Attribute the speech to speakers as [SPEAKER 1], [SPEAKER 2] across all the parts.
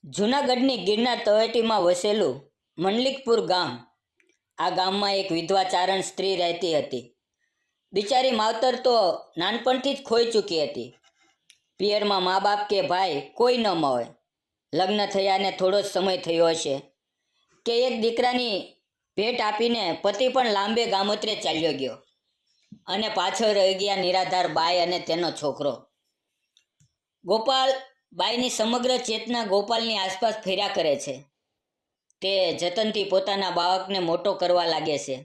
[SPEAKER 1] જૂનાગઢની ગિરનાર તળેટીમાં વસેલું મંડલિકપુર ગામ. આ ગામમાં એક વિધવા ચારણ સ્ત્રી રહેતી હતી. બિચારી માવતર તો નાનપણથી જ ખોઈ ચૂકી હતી. પિયરમાં મા બાપ કે ભાઈ કોઈ ન મળે. લગ્ન થયાને થોડો જ સમય થયો હશે કે એક દીકરાની ભેટ આપીને પતિ પણ લાંબે ગામોતરે ચાલ્યો ગયો અને પાછળ રહી ગયા નિરાધાર બાઈ અને તેનો છોકરો ગોપાલ. બાઈની સમગ્ર ચેતના ગોપાલની આસપાસ ફર્યા કરે છે. તે જતનથી પોતાના બાળકને મોટો કરવા લાગે છે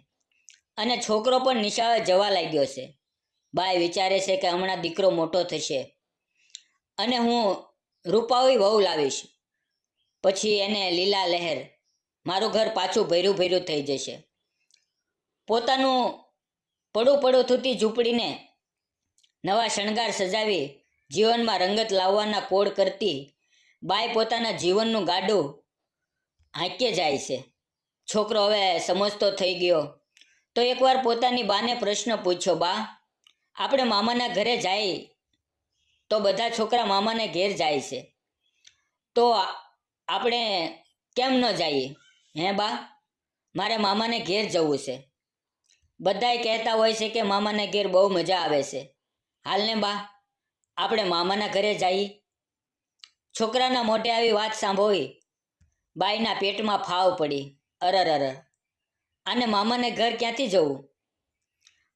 [SPEAKER 1] અને છોકરો પણ નિશાળે જવા લાગ્યો છે. બાઈ વિચારે છે કે હમણાં દીકરો મોટો થશે અને હું રૂપાળી વહુ લાવીશ, પછી એને લીલા લહેર, મારું ઘર પાછું ભર્યું ભર્યું થઈ જશે. પોતાનું પડું થતી ઝૂંપડીને નવા શણગાર સજાવી જીવનમાં રંગત લાવવાના કોડ કરતી બાઈ પોતાના જીવનનું ગાડું હાંકે જાય છે. છોકરો હવે સમજતો થઈ ગયો તો એકવાર પોતાની બાને પ્રશ્ન પૂછ્યો, બા, આપણે મામાના ઘરે જાય તો બધા છોકરા મામાને ઘેર જાય છે, તો આપણે કેમ ન જઈએ? હે બા, મારે મામાને ઘેર જવું છે. બધાય કહેતા હોય છે કે મામાને ઘેર બહુ મજા આવે છે. હાલને બા, આપણે મામાના ઘરે જઈએ. છોકરાના મોઢે આવી વાત સાંભળી બાઈના પેટમાં ફાવ પડી. અરર, આને મામાને ઘર ક્યાંથી જવું?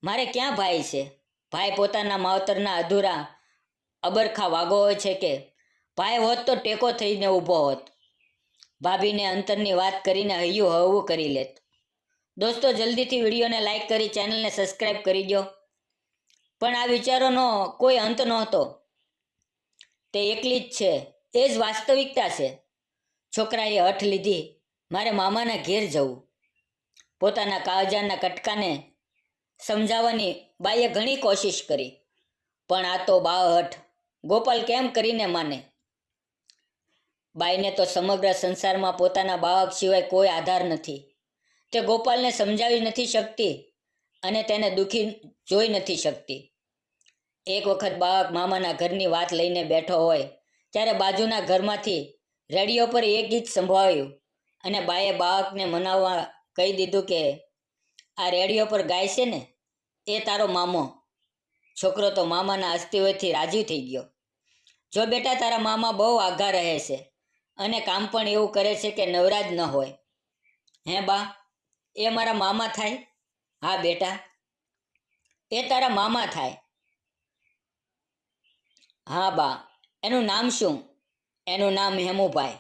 [SPEAKER 1] મારે ક્યાં ભાઈ છે? ભાઈ પોતાના માવતરના અધૂરા અબરખા વાગો હોય છે કે ભાઈ હોત તો ટેકો થઈને ઊભો હોત. ભાભીને અંતરની વાત કરીને હૈયું હળવું કરી લેત. દોસ્તો, જલ્દીથી વિડીયોને લાઈક કરી ચેનલને સબસ્ક્રાઈબ કરી દો. પણ આ વિચારોનો કોઈ અંત નહોતો. તે એકલી જ છે, એ જ વાસ્તવિકતા છે. છોકરાએ હઠ લીધી, મારે મામાના ઘેર જવું. પોતાના કાળજાના કટકાને સમજાવવાની બાઈએ ઘણી કોશિશ કરી, પણ આ તો બાળહઠ. ગોપાલ કેમ કરીને માને? બાઈને તો સમગ્ર સંસારમાં પોતાના બાળક સિવાય કોઈ આધાર નથી. તે ગોપાલને સમજાવી નથી શકતી અને તેને દુઃખી જોઈ નથી શકતી. એક વખત બાળક મામાના ઘરની વાત લઈને બેઠો હોય ત્યારે બાજુના ઘરમાંથી રેડિયો પર એક ગીત સંભળાયું અને બાએ બાળકને મનાવવા કહી દીધું કે આ રેડિયો પર ગાય છે ને એ તારો મામો. છોકરો તો મામાના અસ્તિત્વથી રાજી થઈ ગયો. જો બેટા, તારા મામા બહુ આઘા રહે છે અને કામ પણ એવું કરે છે કે નવરાજ ન હોય. હે બા, એ મારા મામા થાય? હા બેટા, એ તારા મામા થાય. હા બા, એનું નામ શું? એનું નામ હેમુભાઈ.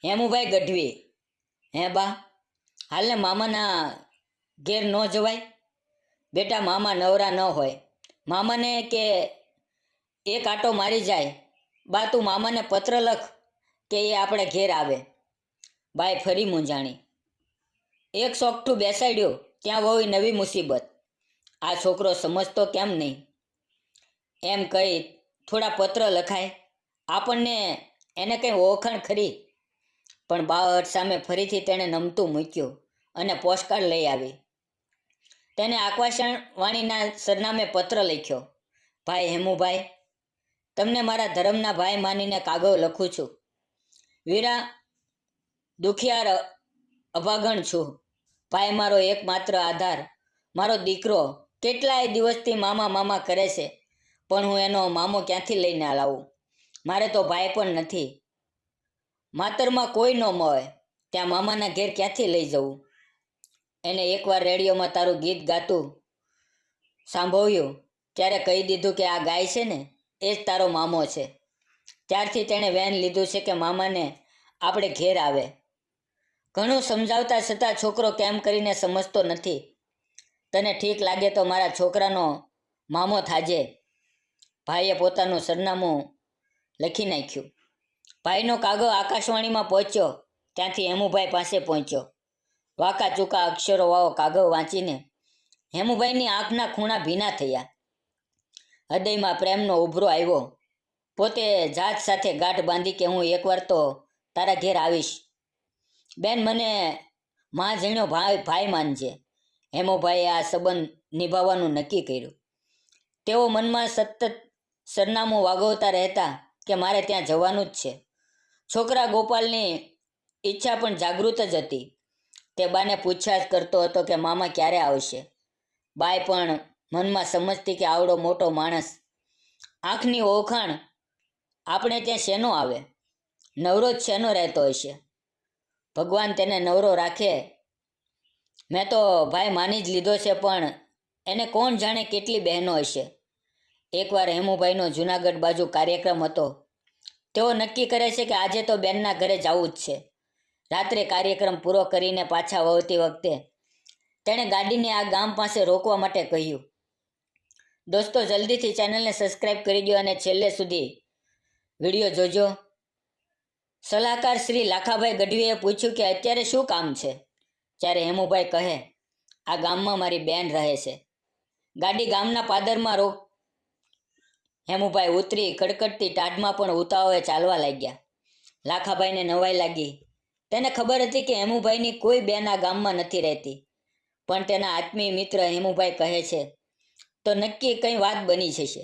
[SPEAKER 1] હેમુભાઈ ગઢવી. હે બા, હાલને મામાના ઘેર ન જવાય? બેટા, મામા નવરા ન હોય. મામાને કે એક આંટો મારી જાય. બા, તું મામાને પત્ર લખ કે એ આપણે ઘેર આવે. બાઈ ફરી મૂંઝાણી. એક સોગઠું બેસાડ્યું ત્યાં વળી નવી મુસીબત. આ છોકરો સમજતો કેમ નહીં? એમ કહી થોડા પત્ર લખાય, આપણને એને કંઈ ઓળખાણ ખરી? પણ બાળહઠ સામે ફરીથી તેણે નમતું મૂક્યું અને પોસ્ટકાર્ડ લઈ આવી. તેને આકાશવાણીના સરનામે પત્ર લખ્યો. ભાઈ હેમુભાઈ, તમને મારા ધર્મના ભાઈ માનીને કાગળ લખું છું. વીરા, દુખિયાર અભાગણ છું. ભાઈ મારો એકમાત્ર આધાર, મારો દીકરો કેટલાય દિવસથી મામા મામા કરે છે, પણ હું એનો મામો ક્યાંથી લઈને લાવું? મારે તો ભાઈ પણ નથી. માતરમાં કોઈ ન મળે ત્યાં મામાના ઘેર ક્યાંથી લઈ જવું? એને એકવાર રેડિયોમાં તારું ગીત ગાતું સાંભળ્યું ત્યારે કહી દીધું કે આ ગાય છે ને એ જ તારો મામો છે. ત્યારથી તેણે વેન લીધું છે કે મામાને આપણે ઘેર આવે. ઘણું સમજાવતા છતાં છોકરો કેમ કરીને સમજતો નથી. તને ઠીક લાગે તો મારા છોકરાનો મામો થાજે. ભાઈએ પોતાનું સરનામું લખી નાખ્યું. ભાઈનો કાગળ આકાશવાણીમાં પહોંચ્યો ત્યાંથી હેમુભાઈ પાસે પહોંચ્યો. વાંકા ચૂકા અક્ષરોવાળો કાગળ વાંચીને હેમુભાઈની આંખના ખૂણા ભીના થયા. હૃદયમાં પ્રેમનો ઉભરો આવ્યો. પોતે જાત સાથે ગાંઠ બાંધી કે હું એકવાર તો તારા ઘેર આવીશ. બેન, મને માં જણ્યો ભાઈ માનજે. હેમુભાઈએ આ સંબંધ નિભાવવાનું નક્કી કર્યું. તેઓ મનમાં સતત સરનામું વાગવતા રહેતા કે મારે ત્યાં જવાનું જ છે. છોકરા ગોપાલની ઈચ્છા પણ જાગૃત જ હતી. તે બાને પૂછ્યા જ કરતો હતો કે મામા ક્યારે આવશે. બાઈ પણ મનમાં સમજતી કે આવડો મોટો માણસ, આંખની ઓળખાણ આપણે ત્યાં શેનો આવે, નવરો જ શેનો રહેતો હશે. ભગવાન તેને નવરો રાખે. મેં તો ભાઈ માની જ લીધો છે, પણ એને કોણ જાણે કેટલી બહેનો હશે. એકવાર હેમુભાઈનો જૂનાગઢ બાજુ કાર્યક્રમ હતો. તેઓ નક્કી કરે છે કે આજે તો બેનના ઘરે જવું જ છે. રાત્રે કાર્યક્રમ પૂરો કરીને પાછા વળતી વખતે તેણે ગાડીને આ ગામ પાસે રોકવા માટે કહ્યું. દોસ્તો, જલ્દીથી ચેનલને સબસ્ક્રાઈબ કરી દો અને છેલ્લે સુધી વિડીયો જોજો. સલાહકાર શ્રી લાખાભાઈ ગઢવીએ પૂછ્યું કે અત્યારે શું કામ છે? ત્યારે હેમુભાઈ કહે, આ ગામમાં મારી બેન રહે છે. ગાડી ગામના પાદરમાં રોક. હેમુભાઈ ઉતરી કડકડતી ટાઢમાં પણ ઉતાવળે ચાલવા લાગ્યા. લાખાભાઈને નવાઈ લાગી. તેને ખબર હતી કે હેમુભાઈની કોઈ બેન આ ગામમાં નથી રહેતી, પણ તેના આત્મીય મિત્ર હેમુભાઈ કહે છે તો નક્કી કંઈ વાત બની જશે.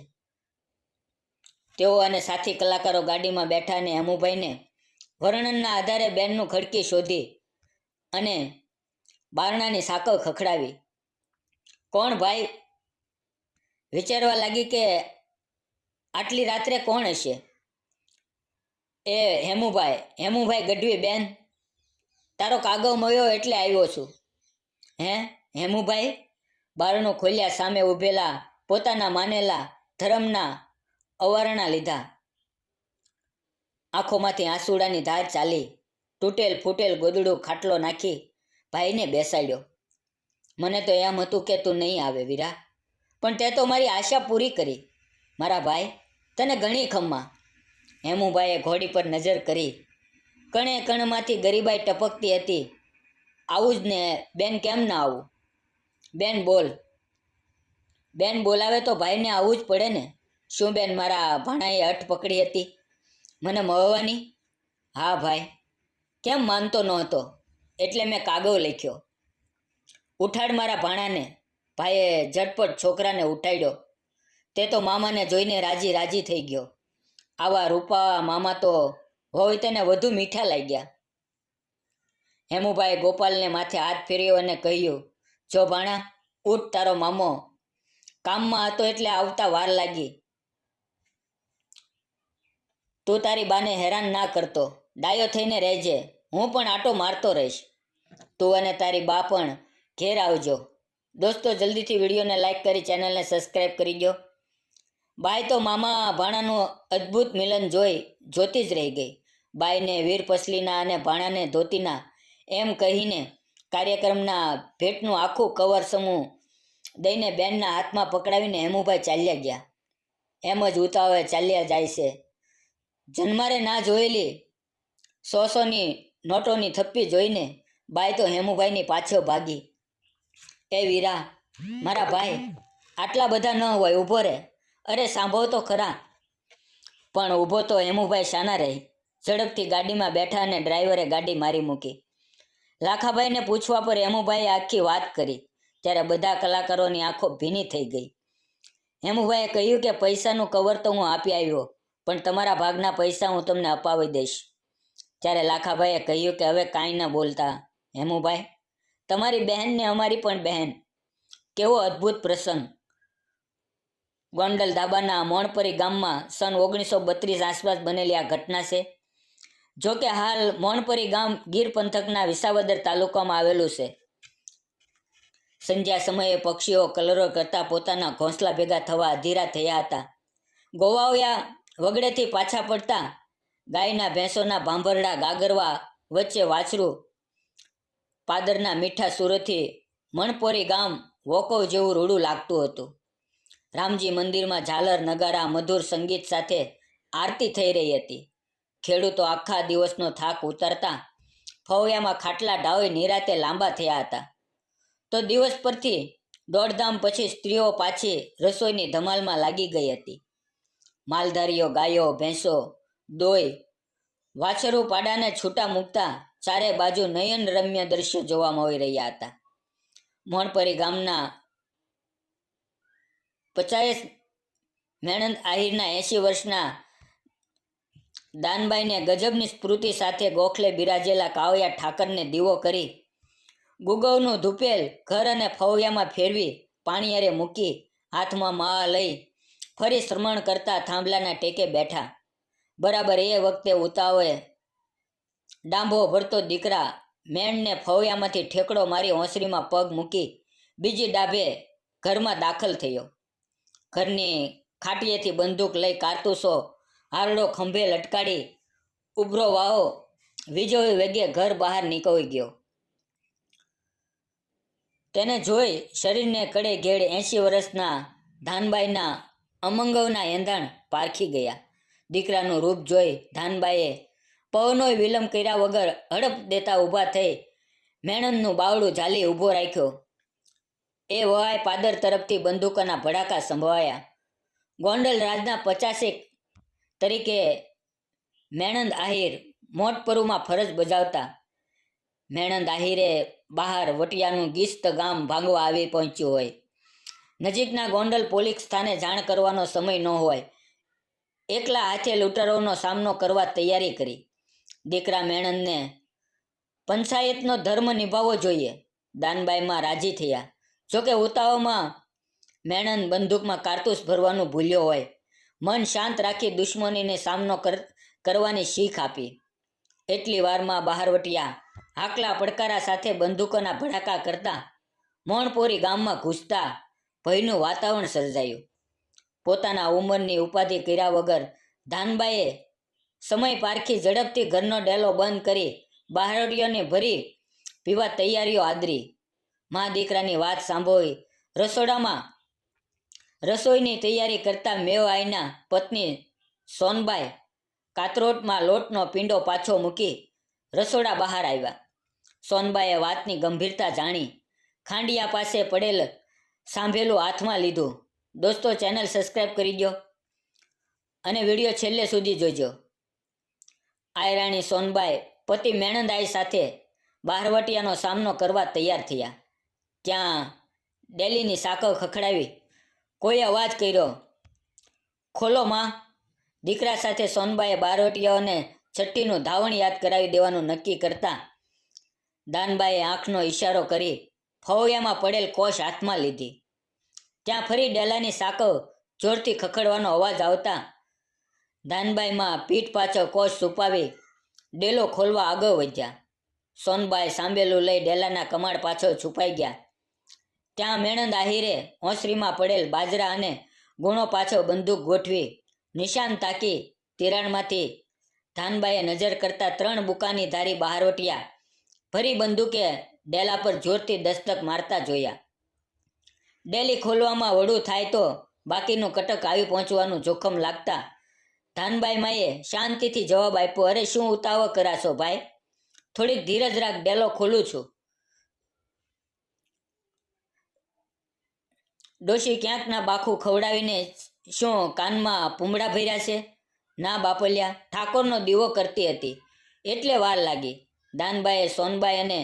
[SPEAKER 1] તેઓ અને સાથી કલાકારો ગાડીમાં બેઠા અને હેમુભાઈને વર્ણનના આધારે બેનનું ખડકી શોધી અને બારણાની સાંકળ ખખડાવી. કોણ ભાઈ? વિચારવા લાગી કે આટલી રાત્રે કોણ હશે. એ હેમુભાઈ ગઢવી બેન, તારો કાગળ મળ્યો એટલે આવ્યો છું. હે હેમુભાઈ? બારણું ખોલ્યા. સામે ઊભેલા પોતાના માનેલા ધરમના અવારણા લીધા. આંખોમાંથી આંસુડાની ધાર ચાલી. તૂટેલ ફૂટેલ ગોદડું ખાટલો નાખી ભાઈને બેસાડ્યો. મને તો એમ હતું કે તું નહીં આવે વીરા, પણ તે તો મારી આશા પૂરી કરી. મારા ભાઈ, તને ઘણી ખમ્મા. હેમુભાઈએ ઘોડી પર નજર કરી. કણે કણમાંથી ગરીબાઈ ટપકતી હતી. આવું જ ને બેન, કેમ ના આવું? બેન બોલ. બેન બોલાવે તો ભાઈને આવવું જ પડે ને. શું બેન, મારા ભાણાએ અટ પકડી હતી મને મળવાની? હા ભાઈ. કેમ માનતો નહોતો? એટલે મેં કાગળ લખ્યો. ઉઠાડ મારા ભાણાને. ભાઈએ ઝટપટ છોકરાને ઉઠાડ્યો. તે તો મામાને જોઈને રાજી રાજી થઈ ગયો. આવા રૂપા મામા તો હોય તેને વધુ મીઠા લાગ્યા. હેમુભાઈએ ગોપાલને માથે હાથ ફેર્યો અને કહ્યું, જો ભાણા, ઉઠ, તારો મામો કામમાં હતો એટલે આવતા વાર લાગી. તું તારી બાને હેરાન ના કરતો. ડાયો થઈને રહેજે. હું પણ આટો મારતો રહીશ. તું અને તારી બા પણ ઘેર આવજો. દોસ્તો, જલ્દીથી વિડીયોને લાઈક કરી ચેનલને સબસ્ક્રાઈબ કરી દો. બાઈ તો મામા ભાણાનું અદ્ભુત મિલન જોતી જ રહી ગઈ. બાઈને વીર પસલીના અને ભાણાને ધોતીના એમ કહીને કાર્યક્રમના ભેટનું આખું કવર સમૂહ દઈને બેનના હાથમાં પકડાવીને હેમુભાઈ ચાલ્યા ગયા. એમ જ ઉતાવળે ચાલ્યા જાય છે. જન્મારે ના જોયેલી 100ની નોટોની થપ્પી જોઈને બાઈ તો હેમુભાઈની પાછળ ભાગી. એ વીરા, મારા ભાઈ, આટલા બધા ન હોય, ઊભો રહે. અરે સાંભળો તો ખરા. પણ ઊભો તો હેમુભાઈ શાના રહી. ઝડપથી ગાડીમાં બેઠા અને ડ્રાઈવરે ગાડી મારી મૂકી. લાખાભાઈને પૂછવા પર હેમુભાઈએ આખી વાત કરી. ત્યારે બધા કલાકારોની આંખો ભીની થઈ ગઈ. હેમુભાઈએ કહ્યું કે પૈસાનું કવર તો હું આપી આવ્યો, પણ તમારા ભાગના પૈસા હું તમને અપાવી દઈશ. ત્યારે લાખાભાઈએ કહ્યું કે હવે કાંઈ ન બોલતા હેમુભાઈ, તમારી બહેનને અમારી પણ બહેન. કેવો અદ્ભુત પ્રસંગ. ગોંડલ ધાબાના મોણપરી ગામમાં સન 1932 આસપાસ બનેલી આ ઘટના છે. જોકે હાલ મોણપરી ગામ ગીર પંથકના વિસાવદર તાલુકામાં આવેલું છે. સંધ્યા સમયે પક્ષીઓ કલરો કરતા પોતાના ઘોંસલા ભેગા થવા અધીરા થયા હતા. ગોવાળિયા વગડેથી પાછા પડતા ગાયના ભેંસોના ભાંભરડા ગાગરવા વચ્ચે વાછરું પાદરના મીઠા સુરથી મણપોરી ગામ વોકવ જેવું રૂડું લાગતું હતું. રામજી મંદિરમાં ઝાલર નગારા મધુર સંગીત સાથે આરતી થઈ રહી હતી. ખેડૂતો આખા દિવસનો થાક ઉતારતા ફળિયામાં ખાટલા ઢાળી નિરાતે લાંબા થયા હતા. તો દિવસ પરથી દોડધામ પછી સ્ત્રીઓ પાછી રસોઈની ધમાલમાં લાગી ગઈ હતી. માલધારીઓ ગાયો ભેંસો દોય વાછરું પાડાને છૂટા મૂકતા ચારે બાજુ નયન રમ્ય દ્રશ્યો જોવા મળી રહ્યા હતા. મોણપરી ગામના 50 મેણંદ આહિરના 80 વર્ષના દાનબાઈને ગજબની સ્ફૂર્તિ સાથે ગોખલે બિરાજેલા કાવડિયા ઠાકરને દીવો કરી ગુગવનું ધૂપેલ ઘર અને ફળિયામાં ફેરવી પાણીયારે મૂકી હાથમાં મા લઈ ફરી શ્રમણ કરતા થાંભલાના ટેકે બેઠા. બરાબર એ વખતે ઉતાવળે ડાંભો ભરતો દીકરા મેણને ફળિયામાંથી ઠેકડો મારી ઓસરીમાં પગ મૂકી બીજી ડાભે ઘરમાં દાખલ થયો. ઘરની ખાટીએથી બંદૂક લઈ કારતૂસો હારડો ખંભે લટકાડી ઉભરો વાહો વીજળી વેગે ઘર બહાર નીકળી ગયો. તેને જોઈ શરીરને કડે ઘેડ 80 વર્ષના ધાનબાઈના અમંગવના એંધાણ પારખી ગયા. દીકરાનું રૂપ જોઈ ધાનબાઈએ પવનોય વિલંબ કર્યા વગર હડપ દેતા ઊભા થઈ મેણનનું બાવડું ઝાલી ઊભો રાખ્યો. એ વહાય પાદર તરફથી બંદૂકોના ભડાકા સંભળાયા. ગોંડલ રાજના 50 તરીકે મેણંદ આહિર મોટપરુમાં ફરજ બજાવતા. મેણંદ આહિરે બહાર વટિયાનું ગીસ્ત ગામ ભાંગવા આવી પહોંચ્યું હોય. નજીકના ગોંડલ પોલીસ સ્થાને જાણ કરવાનો સમય ન હોય. એકલા હાથે લૂંટારોનો સામનો કરવા તૈયારી કરી. દીકરા મેણંદને પંચાયતનો ધર્મ નિભાવવો જોઈએ. દાનબાઈમાં રાજી થયા. જોકે ઉતાવળમાં મેણંદ બંદૂકમાં કારતૂસ ભરવાનું ભૂલ્યો હોય. મન શાંત રાખી દુશ્મનીને સામનો કરવાની શીખ આપી. એટલી વારમાં બહારવટિયા હાકલા પડકારા સાથે બંદૂકોના ભડાકા કરતા મોણપોરી ગામમાં ઘૂસતા ભયનું વાતાવરણ સર્જાયું. પોતાના ઉંમરની ઉપાધિ કર્યા વગર ધાનબાઈએ સમય પારખી ઝડપથી ઘરનો ડેલો બંધ કરી બહારટીઓને ભરી પીવા તૈયારીઓ આદરી. મા દીકરાની વાત સાંભળી રસોડામાં રસોઈની તૈયારી કરતા મેવાઈના પત્ની સોનબાઈ કાતરોટમાં લોટનો પીંડો પાછો મૂકી રસોડા બહાર આવ્યા. સોનબાઈએ વાતની ગંભીરતા જાણી ખાંડિયા પાસે પડેલ સાંભેલું હાથમાં લીધું. દોસ્તો, ચેનલ સબસ્ક્રાઈબ કરી દો અને વિડીયો છેલ્લે સુધી જોજો. આયરાણી સોનબાઈ પતિ મેણંદાઈ સાથે બહારવટિયાનો સામનો કરવા તૈયાર થયા. ત્યાં ડેલીની સાંકળ ખખડાવી કોઈ અવાજ કર્યો. ખોલો માં. દીકરા સાથે સોનબાઈએ બહારવટિયાઓને છઠ્ઠીનું ધાવણ યાદ કરાવી દેવાનું નક્કી કરતા દાનબાઈએ આંખનો ઈશારો કરી ફળિયામાં પડેલ કોશ હાથમાં લીધી. ત્યાં ફરી ડેલાની સાંકળ જોરથી ખખડવાનો અવાજ આવતા દાનબાઈમાં પીઠ પાછળ કોશ છુપાવી ડેલો ખોલવા આગળ વધ્યા. સોનબાઈ સાંભેલું લઈ ડેલાના કમાડ પાછળ છુપાઈ ગયા. ત્યાં મેણંદ આહિરે ઓસરીમાં પડેલ બાજરા અને ગુણો પાછળ બંદૂક ગોઠવી નિશાન તાકી તિરાડમાંથી ધાનબાઈએ નજર કરતા 3 બુકાની ધારી બહારવટિયા ફરી બંદૂકે ડેલા પર જોરથી દસ્તક મારતા જોયા. ડેલી ખોલવામાં વડું થાય તો બાકીનું કટક આવી પહોંચવાનું જોખમ લાગતા ધાનબાઈ માએ શાંતિથી જવાબ આપ્યો, અરે શું ઉતાવળ કરાશો ભાઈ, થોડીક ધીરજ રાખ, ડેલો ખોલું છું. ડોશી ક્યાંકના બાખું ખવડાવીને શું કાનમાં પૂમડા ભર્યા છે? ના બાપલિયા, ઠાકોરનો દીવો કરતી હતી એટલે વાર લાગી. દાનબાઈએ સોનબાઈ અને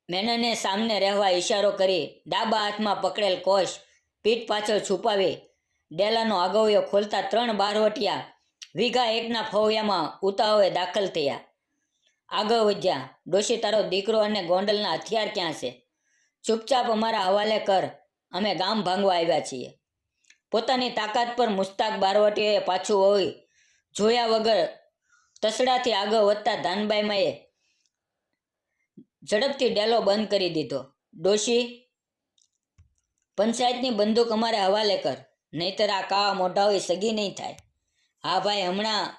[SPEAKER 1] મેનને સામને રહેવા ઈશારો કરી ડાબા હાથમાં પકડેલ કોશ પીઠ પાછળ છુપાવી ડેલાનો આગળિયો ખોલતા 3 બહારવટિયા વીઘા 1ના ફળિયામાં ઉતાવળે દાખલ થયા. આગળ વધ્યા. ડોશી, તારો દીકરો અને ગોંડલના હથિયાર ક્યાં છે? ચૂપચાપ અમારા હવાલે કર, અમે ગામ ભાંગવા આવ્યા છીએ. પોતાની તાકાત પર મુસ્તાક બહારવટીઓએ પાછું વળી જોયા વગર તસડાથી આગળ વધતા ધાનબાઈમાએ ઝડપથી ડેલો બંધ કરી દીધો. ડોશી, પંચાયતની બંદૂક અમારે હવાલે કર, નહીતર આ કાવા મોઢાઓએ સગી નહીં થાય. હા ભાઈ, હમણાં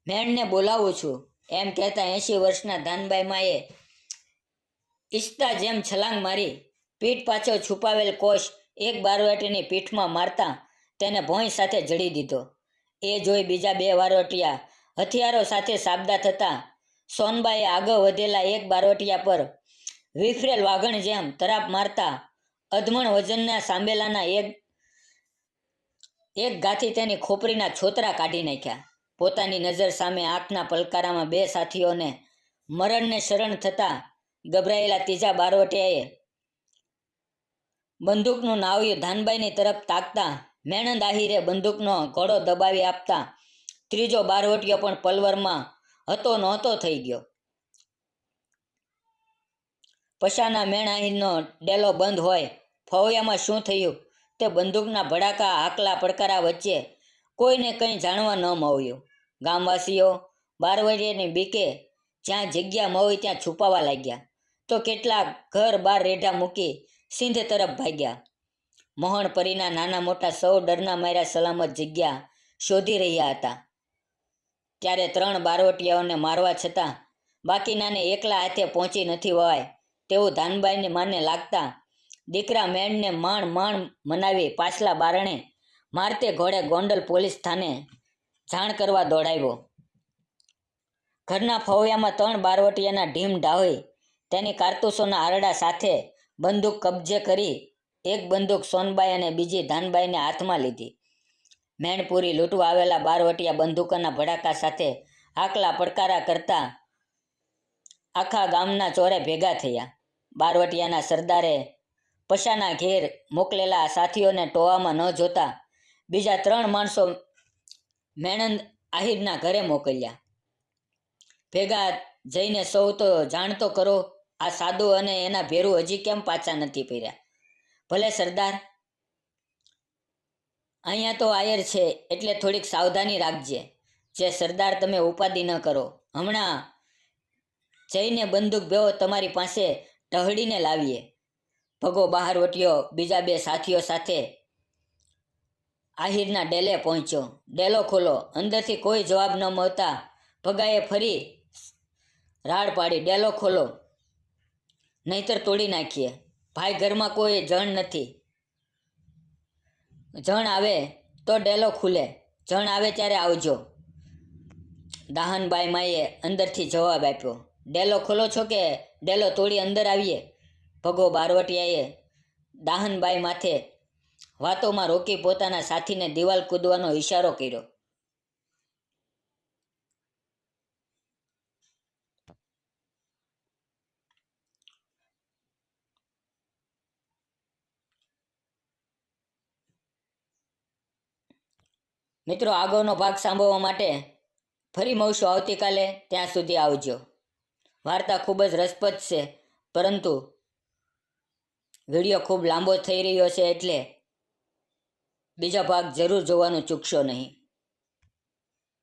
[SPEAKER 1] મેણને બોલાવું છું. એમ કહેતા 80 વર્ષના ધાનબાઈમાએ ઈચ્છતા જેમ છલાંગ મારી પીઠ પાછળ છુપાવેલ કોશ એક બારવટીની પીઠમાં મારતા તેને ભોંય સાથે જડી દીધો. એ જોઈ બીજા 2 બારવટિયા હથિયારો સાથે સાબદા થતા સોનબાઈએ આગળ વધેલા એક બારવટિયા પર વિફરેલ વાઘણ જેમ તરાપ મારતા અધમણ વજનના સાંભેલાના એક ગાથી તેની ખોપરીના છોતરા કાઢી નાખ્યા. પોતાની નજર સામે આંખના પલકારામાં 2 સાથીઓને મરણને શરણ થતા ગભરાયેલા ત્રીજા બારવટિયાએ બંદૂકનું નાવ્યું ધાનબાઈની તરફ તાકતા મેણંદ આહિરે બંદૂકનો ઘોડો દબાવી આપતા ત્રીજો બારવટીયો પણ પલવરમાં હતો નહોતો થઈ ગયો. પશાના મેણાહીનો ડેલો બંધ હોય. ફળિયામાં શું થયું તે બંદૂકના ભડાકા હાકલા પડકારા વચ્ચે કોઈને કંઈ જાણવા ન મળ્યું. ગામવાસીઓ બારવટીયાની બીકે જ્યાં જગ્યા મળી ત્યાં છુપાવા લાગ્યા, તો કેટલાક ઘર બાર રેઢા મૂકી સિંધ તરફ ભાગ્યા. મોહણ પરીના નાના મોટા સૌ ડરના માર્યા સલામત જગ્યા શોધી રહ્યા હતા. ત્યારે 3 બારવટીયાઓને મારવા છતાં બાકીનાને એકલા હાથે પહોંચી નથી વળાય તેવું ધાનબાઈની માને લાગતા દીકરા મેણને માંડ મનાવી પાછલા બારણે મારતે ઘોડે ગોંડલ પોલીસ થાને જાણ કરવા દોડાવ્યો. ઘરના ફળિયામાં 3 બારવટીયાના ઢીમ ઢાળી તેની કારતૂસોના આરડા સાથે બંદૂક કબજે કરી એક બંદૂક સોનબાઈ અને બીજી ધાનબાઈને હાથમાં લીધી. મેણપુરી લૂંટવા આવેલા બારવટીયા બંદૂકોના ભડાકા સાથે આકલા પડકારા કરતા આખા ગામના ચોરે ભેગા થયા. બારવટીયાના સરદારે પશાના ઘેર મોકલેલા સાથીઓને ટોવામાં ન જોતા બીજા 3 માણસો મેણંદ આહિરના ઘરે મોકલ્યા. ભેગા જઈને સૌ તો જાણતો કરો, આ સાધુ અને એના ભેરું હજી કેમ પાછા નથી ફર્યા? ભલે સરદાર, અહીંયા તો આયર છે એટલે થોડીક સાવધાની રાખજે. જે સરદાર, તમે ઉપાધિ ન કરો. હમણાં જઈને બંદૂક બેવો તમારી પાસે ટહડીને લાવીએ. ભગો બહારવટીયો બીજા 2 સાથીઓ સાથે આહિરના ડેલે પહોંચ્યો. ડેલો ખોલો. અંદરથી કોઈ જવાબ ન મળતા ભગાએ ફરી રાડ પાડી, ડેલો ખોલો નહીતર તોડી નાખીએ. ભાઈ, ઘરમાં કોઈ જણ નથી. જણ આવે તો ડેલો ખુલે. જણ આવે ત્યારે આવજો. દાહનબાઈ માએ અંદરથી જવાબ આપ્યો. ડેલો ખોલો છો કે ડેલો તોડી અંદર આવીએ? ભગો બારવટીયાએ દાહનબાઈ માથે વાતોમાં રોકી પોતાના સાથીને દિવાલ કૂદવાનો ઈશારો કર્યો. મિત્રો, આગળનો ભાગ સાંભળવા માટે ફરી મળશું આવતીકાલે. ત્યાં સુધી આવજો. વાર્તા ખૂબ જ રસપ્રદ છે, પરંતુ વિડીયો ખૂબ લાંબો થઈ રહ્યો છે એટલે બીજો ભાગ જરૂર જોવાનું ચૂકશો નહીં.